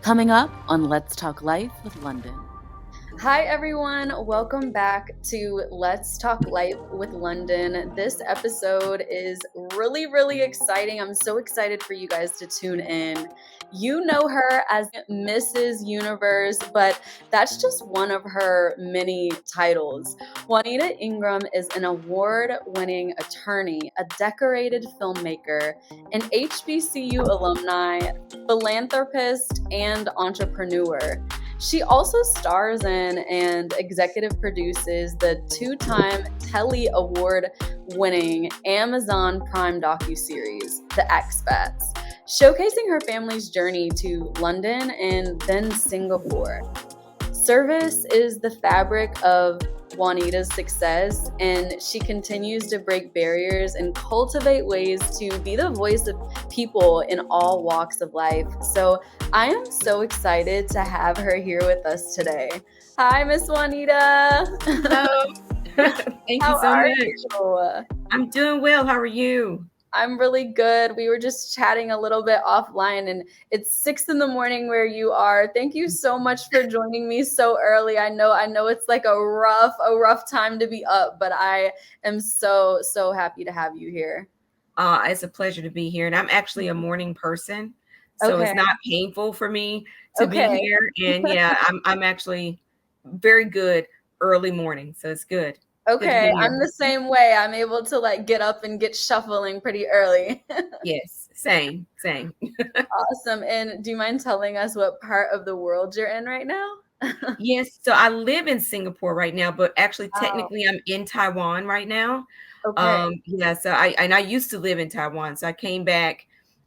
Coming up on Let's Talk Life with London. Hi, everyone. Welcome back to Let's Talk Life with London. This episode is really exciting. I'm so excited for you guys to tune in. You know her as Mrs. Universe, but that's just one of her many titles. Juanita Ingram is an award-winning attorney, a decorated filmmaker, an HBCU alumni, philanthropist, and entrepreneur. She also stars in and executive produces the two-time Telly Award-winning Amazon Prime docuseries, The Expats, showcasing her family's journey to London and then Singapore. Service is the fabric of Juanita's success, and she continues to break barriers and cultivate ways to be the voice of people in all walks of life. So I am so excited to have her here with us today. Hi, Miss Juanita. Hello. Thank you so much. I'm doing well. How are you? I'm really good. We were just chatting a little bit offline, and it's 6 a.m. where you are. Thank you so much for joining me so early. I know it's like a rough time to be up, but I am so happy to have you here. It's a pleasure to be here, and I'm actually a morning person, so It's not painful for me to be here. And yeah, I'm actually very good early morning, so it's good. Okay, I'm the same way. I'm able to like get up and get shuffling pretty early. Yes, same. Awesome. And do you mind telling us what part of the world you're in right now? Yes, so I live in Singapore right now, but actually technically I'm in Taiwan right now. Okay. Yeah, so I used to live in Taiwan, so I came back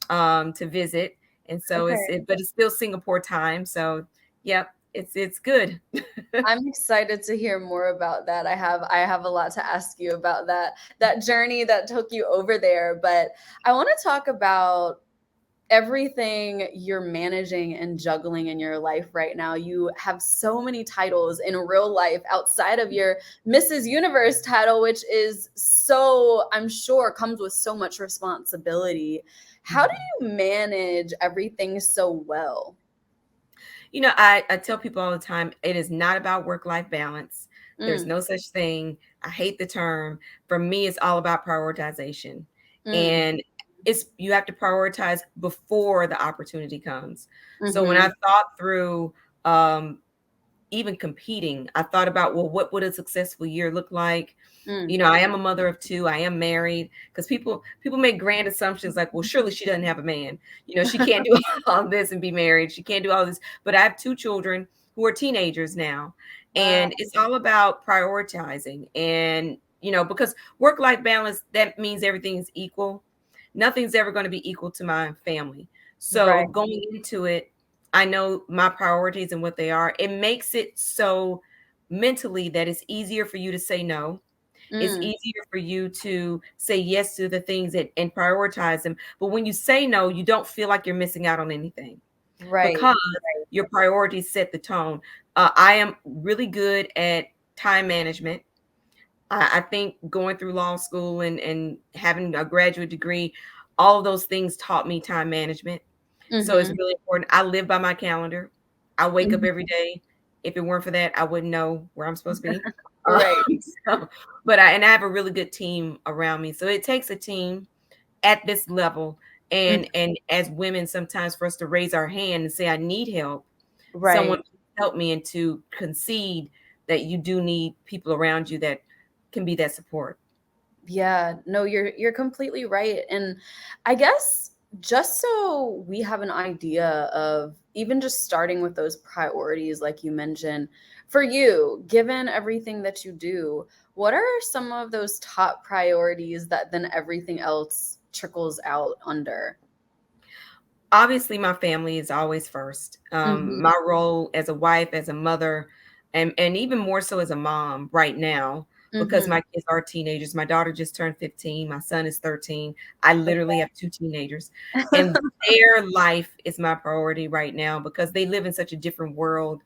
to visit, and so it's still Singapore time. So yep, it's good. I'm excited to hear more about that. I have a lot to ask you about that journey that took you over there, but I want to talk about everything you're managing and juggling in your life right now. You have so many titles in real life outside of your Mrs. Universe title, which is so, I'm sure, comes with so much responsibility. How do you manage everything so well? You know, I tell people all the time, it is not about work-life balance. There's no such thing. I hate the term. For me, it's all about prioritization. And you have to prioritize before the opportunity comes. So when I thought through even competing, I thought about, well, what would a successful year look like? You know, I am a mother of two. I am married, because people make grand assumptions like, well, surely she doesn't have a man. You know, she can't do all this and be married. She can't do all this. But I have two children who are teenagers now. And it's all about prioritizing. And, you know, because work-life balance, that means everything is equal. Nothing's ever going to be equal to my family. So going into it, I know my priorities and what they are. It makes it so mentally that it's easier for you to say no. It's easier for you to say yes to the things and prioritize them. But when you say no, you don't feel like you're missing out on anything. Because your priorities set the tone. I am really good at time management. I think going through law school and having a graduate degree, all of those things taught me time management. So it's really important. I live by my calendar. I wake up every day. If it weren't for that, I wouldn't know where I'm supposed to be. But I have a really good team around me. So it takes a team at this level. And as women, sometimes for us to raise our hand and say, I need help. Someone help me, and to concede that you do need people around you that can be that support. Yeah, no, you're completely right. And I guess just so we have an idea of even just starting with those priorities, like you mentioned, for you, given everything that you do, what are some of those top priorities that then everything else trickles out under? Obviously, my family is always first. My role as a wife, as a mother, and even more so as a mom right now, because my kids are teenagers. My daughter just turned 15. My son is 13. I literally have two teenagers, and their life is my priority right now, because they live in such a different world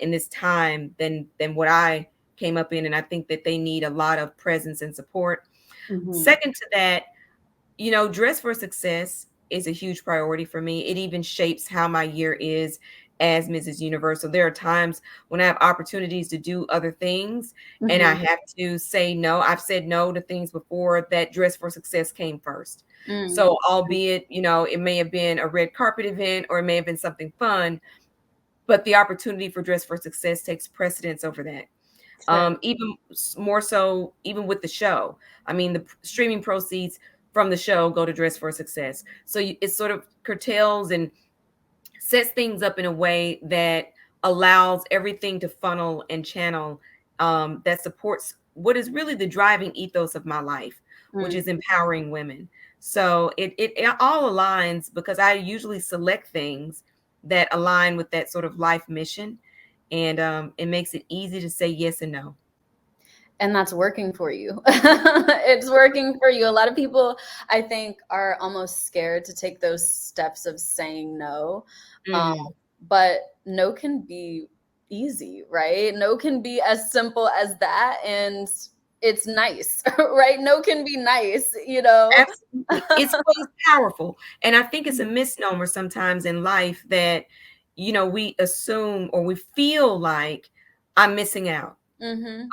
in this time than what I came up in. And I think that they need a lot of presence and support. Second to that, you know, dress for success is a huge priority for me. It even shapes how my year is as Mrs. Universe. So there are times when I have opportunities to do other things and I Mm-hmm. have to say no. I've said no to things before that Dress for Success came first. Mm. So albeit, it may have been a red carpet event or it may have been something fun, but the opportunity for Dress for Success takes precedence over that. Sure. Even more so, even with the show. I mean, the streaming proceeds from the show go to Dress for Success. So it sort of curtails and sets things up in a way that allows everything to funnel and channel, that supports what is really the driving ethos of my life, which Mm. is empowering women. So it all aligns because I usually select things that align with that sort of life mission. And it makes it easy to say yes and no. And that's working for you. It's working for you. A lot of people, I think, are almost scared to take those steps of saying no. Um, Mm. but no can be easy, right? No can be as simple as that. And it's nice, right? No can be nice, you know? Absolutely. It's powerful. And I think it's a misnomer sometimes in life that, we assume or we feel like I'm missing out. Mm-hmm.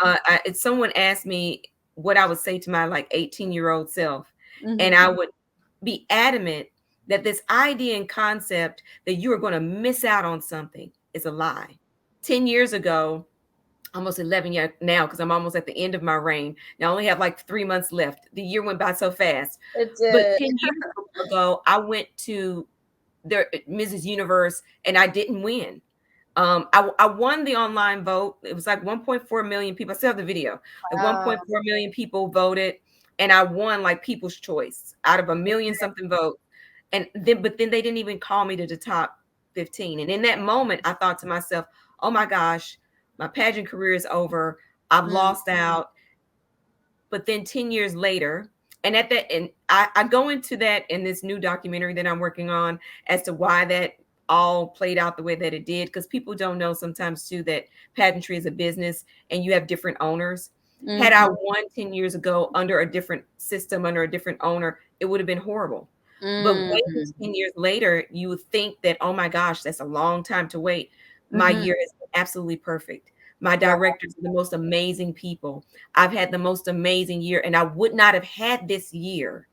If someone asked me what I would say to my like 18-year-old self, and Mm-hmm. I would be adamant that this idea and concept that you are going to miss out on something is a lie. 10 years ago, almost 11 years now, because I'm almost at the end of my reign. Now I only have like 3 months left. The year went by so fast. It But did. 10 years ago, I went to Mrs. Universe and I didn't win. I won the online vote. It was like 1.4 million people. I still have the video. Like Wow. 1.4 million people voted, and I won like People's Choice out of a million something votes. But then they didn't even call me to the top 15. And in that moment, I thought to myself, "Oh my gosh, my pageant career is over. I've Mm. lost out." But then 10 years later, and at that, and I go into that in this new documentary that I'm working on as to why that all played out the way that it did, because people don't know sometimes too that pageantry is a business and you have different owners. Had I Mm-hmm. won 10 years ago under a different system, under a different owner, it would have been horrible. But waiting Mm-hmm. 10 years later, you would think that, oh my gosh, that's a long time to wait. My Mm-hmm. year is absolutely perfect. My Wow. directors are the most amazing people. I've had the most amazing year, and I would not have had this year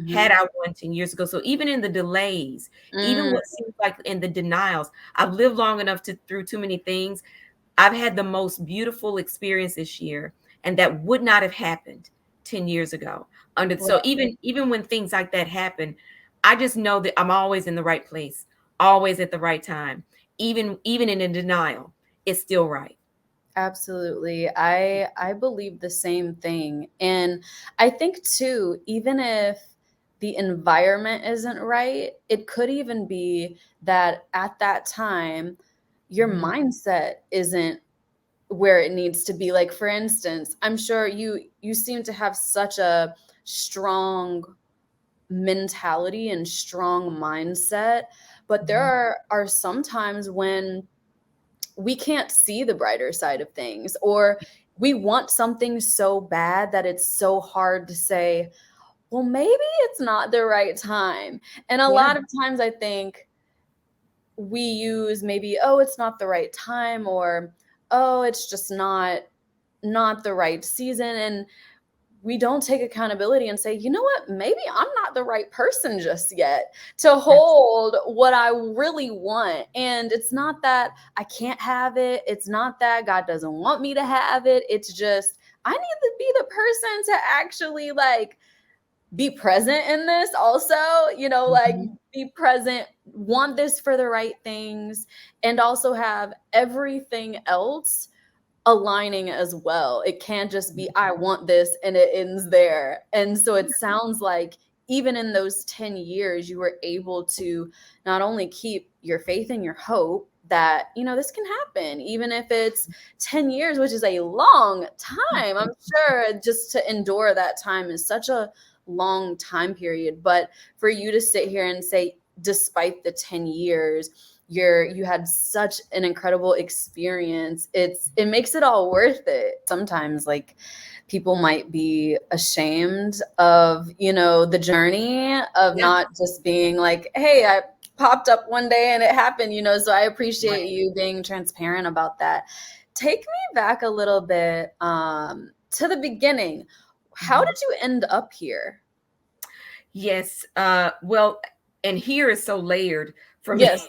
had Mm-hmm. I won 10 years ago. So even in the delays, even Mm. what seems like in the denials, I've lived long enough to through too many things. I've had the most beautiful experience this year, and that would not have happened 10 years ago. So Wow. even when things like that happen, I just know that I'm always in the right place, always at the right time. Even in a denial, it's still right. Absolutely. I believe the same thing. And I think too, even if the environment isn't right, it could even be that at that time your Mhm. mindset isn't where it needs to be. Like for instance, I'm sure you seem to have such a strong mentality and strong mindset, but there Mhm. are some times when we can't see the brighter side of things, or we want something so bad that it's so hard to say, well, maybe it's not the right time. And a Yeah. lot of times I think we use maybe, oh, it's not the right time, or oh, it's just not the right season. And we don't take accountability and say, you know what, maybe I'm not the right person just yet to Absolutely. hold what I really want. And it's not that I can't have it. It's not that God doesn't want me to have it. It's just, I need to be the person to actually like be present in this also, like Mhm. be present, want this for the right things, and also have everything else aligning as well. It can't just be, I want this and it ends there. And so it sounds like even in those 10 years, you were able to not only keep your faith and your hope that, this can happen, even if it's 10 years, which is a long time. I'm sure just to endure that time is such a long time period. But for you to sit here and say, despite the 10 years, you had such an incredible experience. It makes it all worth it. Sometimes like people might be ashamed of, the journey of Yeah. not just being like, hey, I popped up one day and it happened, so I appreciate Right. you being transparent about that. Take me back a little bit to the beginning. How did you end up here? Yes. Well, and here is so layered for me. Yes.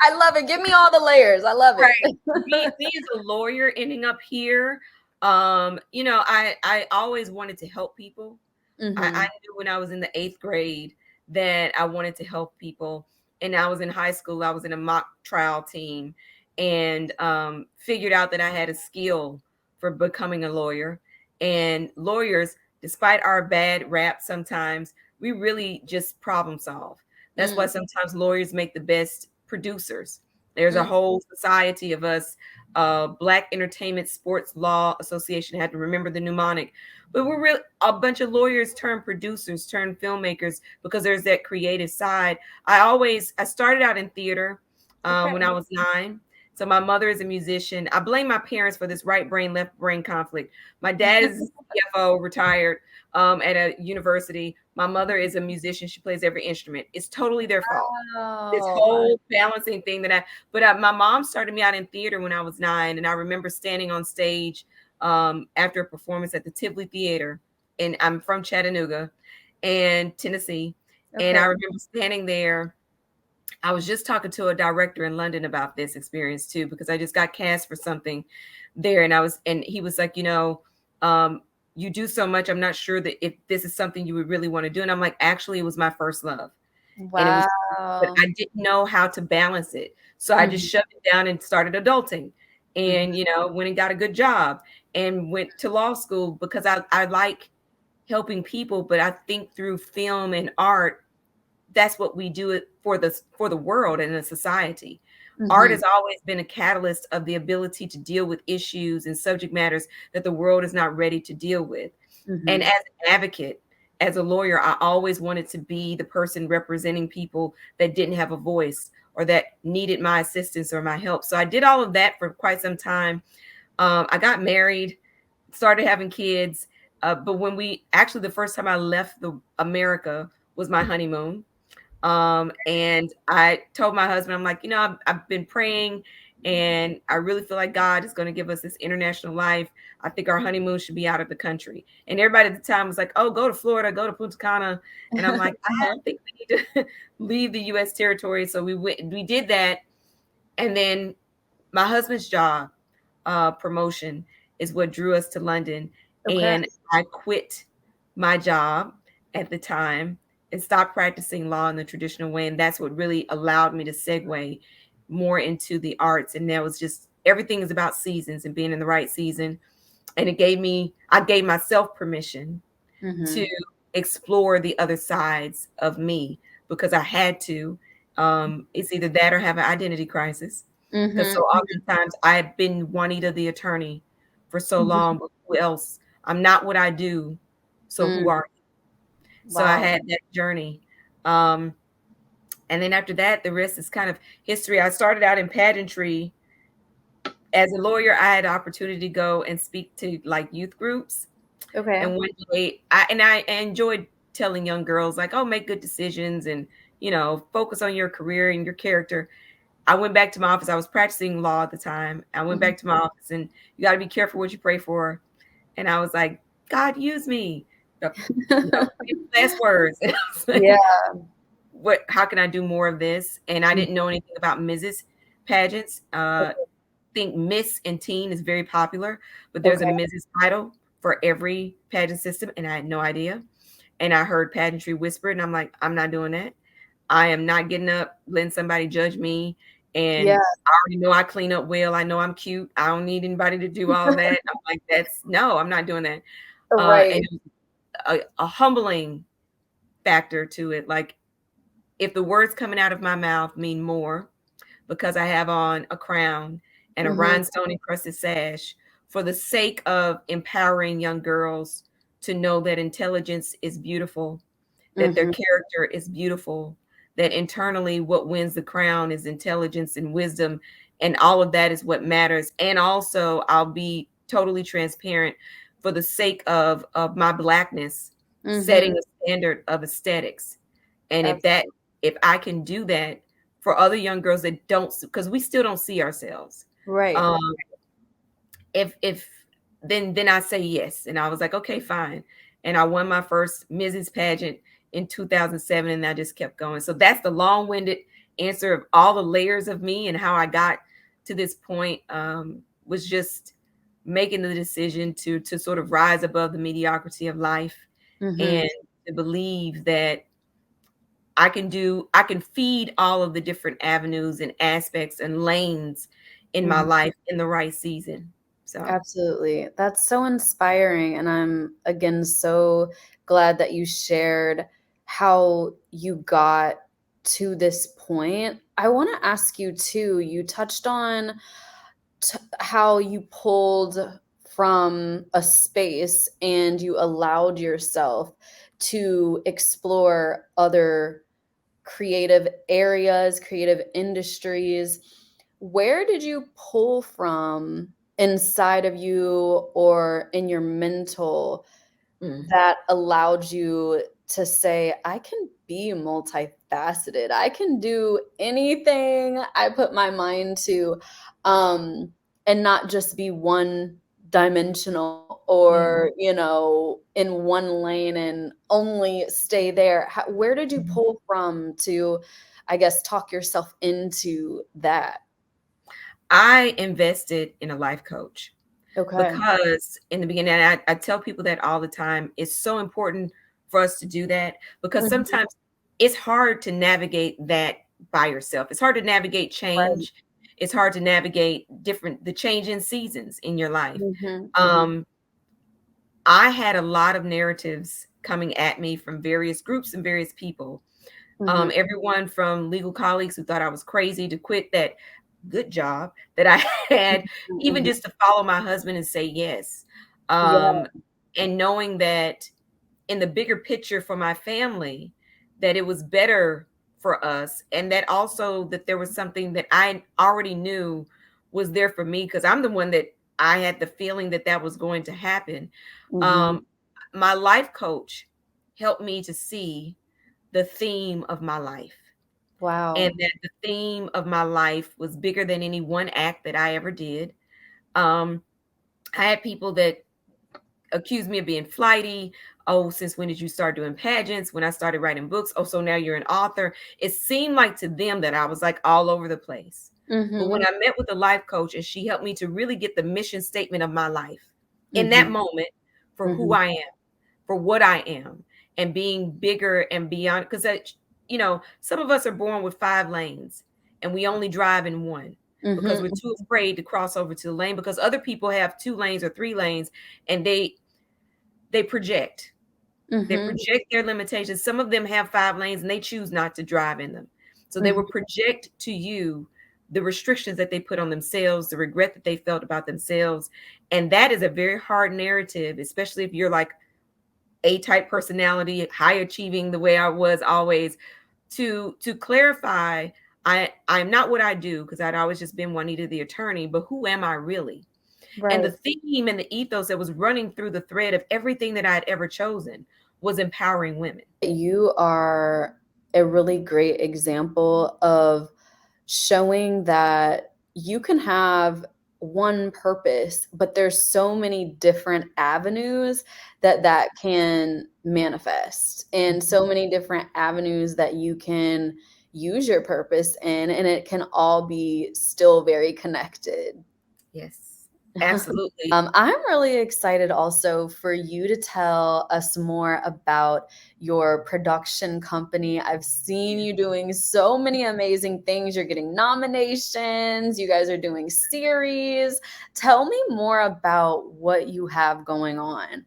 I love it. Give me all the layers. I love it. Right. Me as a lawyer ending up here, I always wanted to help people. I Mm-hmm. knew when I was in the 8th grade that I wanted to help people. And I was in high school, I was in a mock trial team, and figured out that I had a skill for becoming a lawyer. And lawyers, despite our bad rap sometimes, we really just problem solve. That's why sometimes lawyers make the best producers. There's a whole society of us. Black Entertainment Sports Law Association, had to remember the mnemonic. But we're really a bunch of lawyers turned producers, turned filmmakers, because there's that creative side. I started out in theater Okay. when I was 9. So my mother is a musician. I blame my parents for this right brain, left brain conflict. My dad is a CFO, retired at a university. My mother is a musician. She plays every instrument. It's totally their fault. This Oh. whole balancing thing my mom started me out in theater when I was 9. And I remember standing on stage after a performance at the Tivoli Theater. And I'm from Chattanooga and Tennessee. And I Okay. remember standing there. I was just talking to a director in London about this experience too, because I just got cast for something there. And he was like, you do so much. I'm not sure that if this is something you would really want to do. And I'm like, actually, it was my first love. And it was, but Wow. I didn't know how to balance it. So I just shoved it down and started adulting, and, went and got a good job and went to law school because I like helping people. But I think through film and art, that's what we do it for the world and the society. Art Mm-hmm. has always been a catalyst of the ability to deal with issues and subject matters that the world is not ready to deal with. And Mm-hmm. as an advocate, as a lawyer, I always wanted to be the person representing people that didn't have a voice or that needed my assistance or my help. So I did all of that for quite some time. I got married, started having kids. But the first time I left America was my honeymoon. And I told my husband, I'm like, I've been praying and I really feel like God is going to give us this international life. I think our honeymoon should be out of the country. And everybody at the time was like, oh, go to Florida, go to Punta Cana. And I'm like, I think we need to leave the US territory. So we did that. And then my husband's job promotion is what drew us to London. Okay. And I quit my job at the time and stopped practicing law in the traditional way. And that's what really allowed me to segue more into the arts. And that was just everything is about seasons and being in the right season. And I gave myself permission Mm-hmm. to explore the other sides of me because I had to. It's either that or have an identity crisis. Because Mm-hmm. so oftentimes I've been Juanita the attorney for so long, but who else? I'm not what I do. So who Mm. are you? So I Wow. had that journey. Um, and then after that, the rest is kind of history. I started out in pageantry. As a lawyer, I had the opportunity to go and speak to like youth groups. Okay. And one day, I enjoyed telling young girls like, "Oh, make good decisions and focus on your career and your character." I went back to my office. I was practicing law at the time. I went Mhm. back to my office, and you got to be careful what you pray for. And I was like, "God, use me." The, last words. And I was Yeah. like, what? How can I do more of this? And I Mm. didn't know anything about Mrs. pageants. Think Miss and Teen is very popular, but there's a Okay. Mrs. title for every pageant system, and I had no idea. And I heard pageantry whispered, and I'm like, I'm not doing that. I am not getting up, letting somebody judge me. Yeah. And I already know I clean up well. I know I'm cute. I don't need anybody to do all that. I'm like, no, I'm not doing that. And Right. it was a humbling factor to it. Like, if the words coming out of my mouth mean more because I have on a crown and a Mhm. rhinestone encrusted sash for the sake of empowering young girls to know that intelligence is beautiful, that their Mhm. character is beautiful, that internally what wins the crown is intelligence and wisdom, and all of that is what matters. And also, I'll be totally transparent, for the sake of my Blackness, setting Mhm. a standard of aesthetics. And Absolutely. if I can do that for other young girls that don't, because we still don't see ourselves, Right. um if then I say yes. And I was like, okay, fine. And I won my first Mrs. pageant in 2007, and I just kept going. So that's the long-winded answer of all the layers of me and how I got to this point. Was just making the decision to sort of rise above the mediocrity of life, Mhm. and to believe that I can feed all of the different avenues and aspects and lanes in my Mhm. life in the right season. So, Absolutely. That's so inspiring. And I'm, again, so glad that you shared how you got to this point. I want to ask you, too, you touched on how you pulled from a space and you allowed yourself to explore other creative areas, creative industries. Where did you pull from inside of you or in your mental mm, that allowed you to say, I can be multifaceted. I can do anything I put my mind to, and not just be one dimensional yeah. or, in one lane and only stay there. Where did you Mhm. pull from to, I guess, talk yourself into that? I invested in a life coach Okay. because in the beginning, I tell people that all the time. It's so important for us to do that, because Mhm. sometimes it's hard to navigate that by yourself. It's hard to navigate Right. change. It's hard to navigate the change in seasons in your life. Mhm. Um, I had a lot of narratives coming at me from various groups and various people. Mhm. Everyone from legal colleagues who thought I was crazy to quit that good job that I had, even Mhm. just to follow my husband and say yes. Yeah. Um, and knowing that in the bigger picture for my family, that it was better for us, and that also that there was something that I already knew was there for me, because I'm the one that I had the feeling that that was going to happen. Mhm. um my life coach helped me to see the theme of my life, and Wow. that the theme of my life was bigger than any one act that I ever did. um I had people that accused me of being flighty. Oh, since when did you start doing pageants? When I started writing books. Oh, so now you're an author. It seemed like to them that I was like all over the place. But when Mhm. I met with the life coach and she helped me to really get the mission statement of my life in that Mhm. moment, for who Mhm. I am, for what I am, and being bigger and beyond. Because some of us are born with 5 lanes and we only drive in one because Mhm. we're too afraid to cross over to the lane, because other people have 2 lanes or 3 lanes, and they project. They Mhm. project their limitations. Some of them have 5 lanes and they choose not to drive in them. So they will Mhm. project to you the restrictions that they put on themselves, the regret that they felt about themselves. And that is a very hard narrative, especially if you're like A type personality, high achieving the way I was always, to clarify. I'm not what I do, because I'd always just been Juanita the attorney, but who am I really? And the Right. theme and the ethos that was running through the thread of everything that I had ever chosen was empowering women. You are a really great example of showing that you can have one purpose, but there's so many different avenues that Yes. that can manifest, and Mhm. so many different avenues that you can use your purpose in, and it can all be still very connected. Yes, absolutely. I'm really excited also for you to tell us more about your production company. I've seen Yeah. you doing so many amazing things. You're getting nominations, you guys are doing series. Tell me more about what you have going on.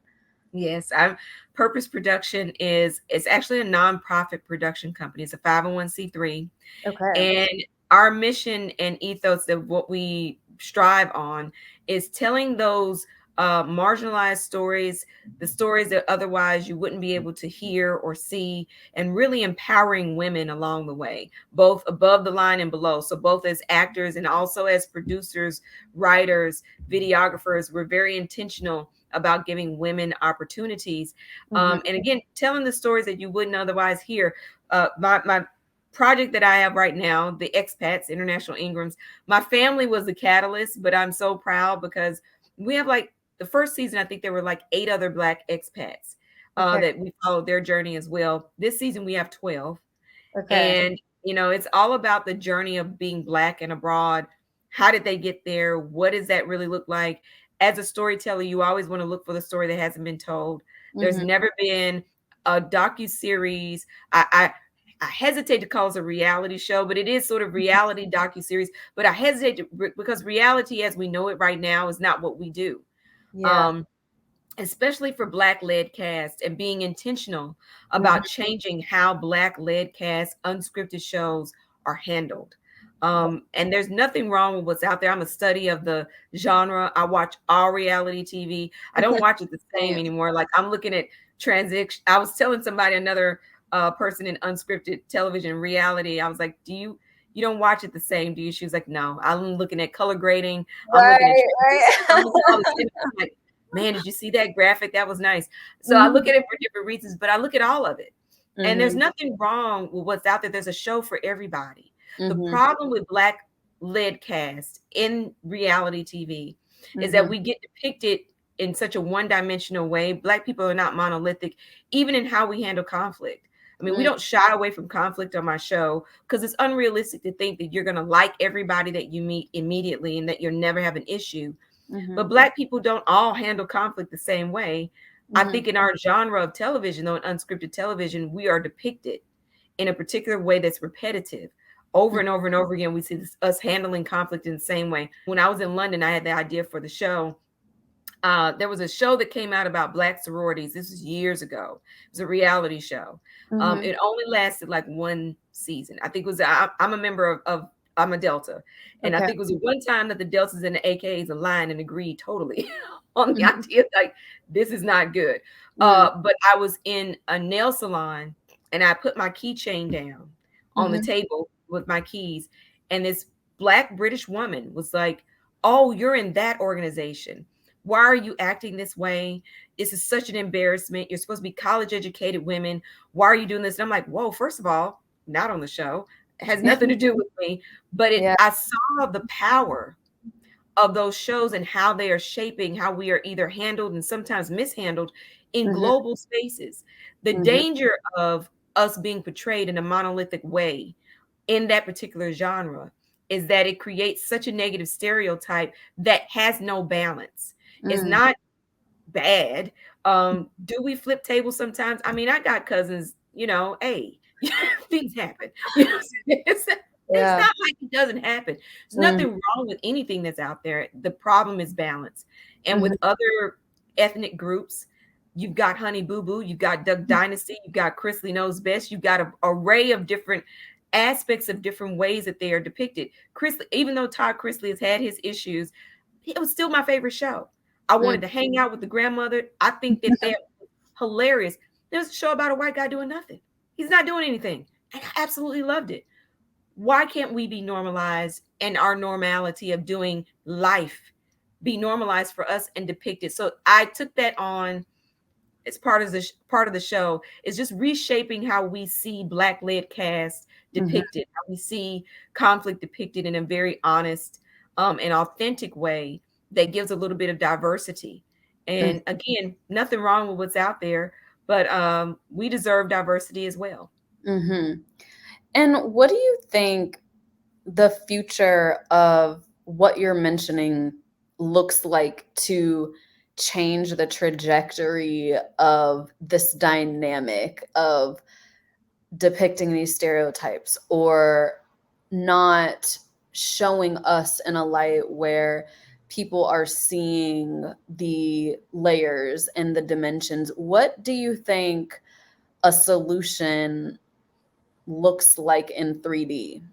Yes, I'm Purpose Production is it's actually a nonprofit production company. It's a 501(c)(3), Okay. and our mission and ethos, that what we strive on, is telling those marginalized stories, the stories that otherwise you wouldn't be able to hear or see, and really empowering women along the way, both above the line and below. So both as actors and also as producers, writers, videographers, we're very intentional about giving women opportunities. And again, telling the stories that you wouldn't otherwise hear. My project that I have right now, the expats, international Ingrams, my family was the catalyst, but I'm so proud because we have like the first season, I think there were like 8 other Black expats Okay. that we followed their journey as well. This season we have 12. Okay. And, it's all about the journey of being Black and abroad. How did they get there? What does that really look like? As a storyteller, you always want to look for the story that hasn't been told. There's never been a docu-series. I hesitate to call it a reality show, but it is sort of reality docu-series. But I hesitate because reality as we know it right now is not what we do. Yeah. Um, especially for Black led cast, and being intentional about changing how Black led cast unscripted shows are handled. And there's nothing wrong with what's out there. I'm a study of the genre. I watch all reality TV. I don't watch it the same Same. anymore. Like I'm looking at transition. I was telling somebody, another person in unscripted television reality, I was like, you don't watch it the same, do you? She was like, no, I'm looking at color grading. I'm looking at I'm looking at all this. I'm like, man, did you see that graphic? That was nice. So I look at it for different reasons, but I look at all of it. And there's nothing wrong with what's out there. There's a show for everybody. The problem with Black led cast in reality TV is that we get depicted in such a one-dimensional way. Black people are not monolithic, even in how we handle conflict. I mean, we don't shy away from conflict on my show because it's unrealistic to think that you're going to like everybody that you meet immediately and that you'll never have an issue. But Black people don't all handle conflict the same way. I think in our genre of television, though, in unscripted television, we are depicted in a particular way that's repetitive. Over and over and over again, we see us handling conflict in the same way. When I was in London, I had the idea for the show. There was a show that came out about Black sororities. This was years ago. It was a reality show. It only lasted like one season. I think it was, I'm a member of I'm a Delta. And I think it was one time that the Deltas and the AKs aligned and agreed totally on the idea like, this is not good. But I was in a nail salon and I put my keychain down on the table with my keys. And this Black British woman was like, oh, you're in that organization. Why are you acting this way? This is such an embarrassment. You're supposed to be college educated women. Why are you doing this? And I'm like, whoa, first of all, not on the show. It has nothing to do with me. But I saw the power of those shows and how they are shaping how we are either handled and sometimes mishandled in global spaces. The danger of us being portrayed in a monolithic way in that particular genre is that it creates such a negative stereotype that has no balance. It's not bad. Do we flip tables sometimes? I mean, I got cousins, hey, things happen. It's not like it doesn't happen. There's nothing wrong with anything that's out there. The problem is balance. And with other ethnic groups, you've got Honey Boo Boo, you've got Duck Dynasty, you've got Chrisley Knows Best, you've got an array of different aspects of different ways that they are depicted. Chrisley, even though Todd Chrisley has had his issues, it was still my favorite show. I wanted to hang out with the grandmother. I think that they're hilarious. There's a show about a white guy doing nothing. He's not doing anything. And I absolutely loved it. Why can't we be normalized and our normality of doing life be normalized for us and depicted? So I took that on as part of the show, is just reshaping how we see Black led cast depicted, how we see conflict depicted in a very honest and authentic way that gives a little bit of diversity. And again, nothing wrong with what's out there, but we deserve diversity as well. And what do you think the future of what you're mentioning looks like to change the trajectory of this dynamic of depicting these stereotypes or not showing us in a light where people are seeing the layers and the dimensions? What do you think a solution looks like in 3D?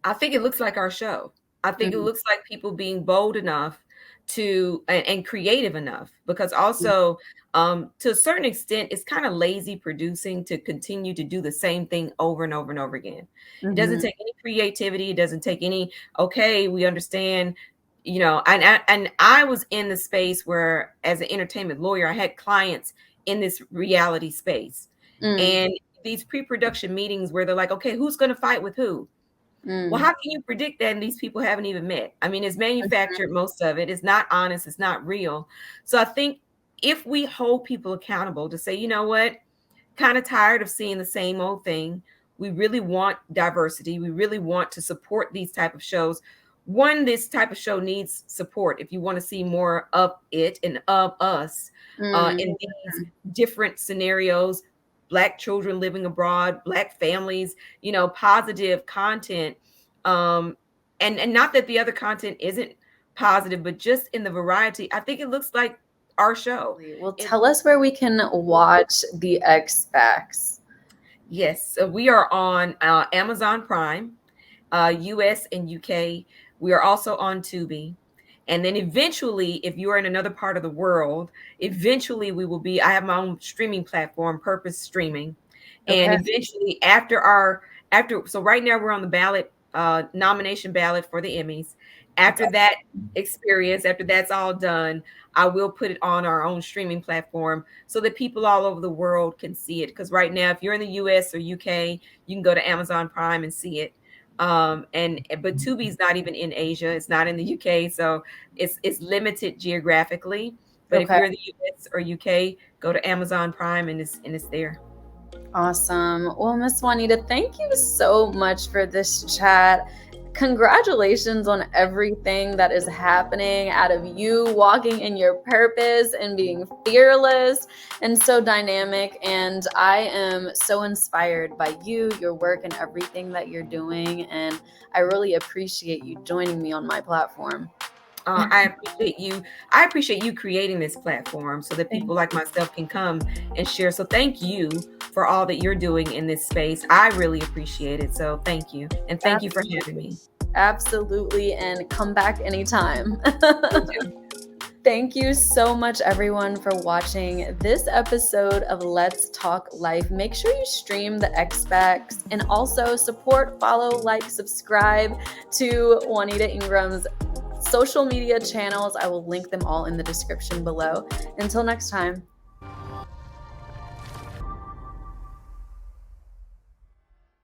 I think it looks like our show. I think it looks like people being bold enough to and creative enough, because also to a certain extent it's kind of lazy producing to continue to do the same thing over and over and over again. It doesn't Mhm. take any creativity, it doesn't take any, okay, we understand, and I was in the space where as an entertainment lawyer I had clients in this reality space, Mm. and these pre-production meetings where they're like, okay, who's going to fight with who? Well, how Mm. can you predict that? And these people haven't even met. I mean, it's Mhm. manufactured, most of it. It's not honest, it's not real. So I think if we hold people accountable to say, you know what, kind of tired of seeing the same old thing. We really want diversity. We really want to support these type of shows. One, this type of show needs support if you want to see more of it and of us Mm. in these different scenarios. Black children living abroad, Black families, positive content. Um, and not that the other content isn't positive, but just in the variety, I think it looks like our show. Well, It tell us where we can watch the X Facts. Yes, so we are on Amazon Prime, US and UK. We are also on Tubi. And then eventually, if you're in another part of the world, eventually we will be, I have my own streaming platform, Purpose Streaming. And Okay. eventually so right now we're on the ballot, nomination ballot for the Emmys. That's After that experience, after that's all done, I will put it on our own streaming platform so that people all over the world can see it. Because right now, if you're in the US or UK, you can go to Amazon Prime and see it. But Tubi's not even in Asia, it's not in the UK, so it's limited geographically. But if okay. you're in the US or UK, go to Amazon Prime and it's there. Awesome. Well, Miss Juanita, thank you so much for this chat. Congratulations on everything that is happening out of you walking in your purpose and being fearless and so dynamic. And I am so inspired by you, your work, and everything that you're doing. And I really appreciate you joining me on my platform. I appreciate you. I appreciate you creating this platform so that Thank people like myself can come and share. So thank you for all that you're doing in this space. I really appreciate it. So thank you. And thank you for having me. Absolutely. And come back anytime. Will do. Thank you so much, everyone, for watching this episode of Let's Talk Life. Make sure you stream the X-Facts and also support, follow, like, subscribe to Juanita Ingram's social media channels. I will link them all in the description below. Until next time,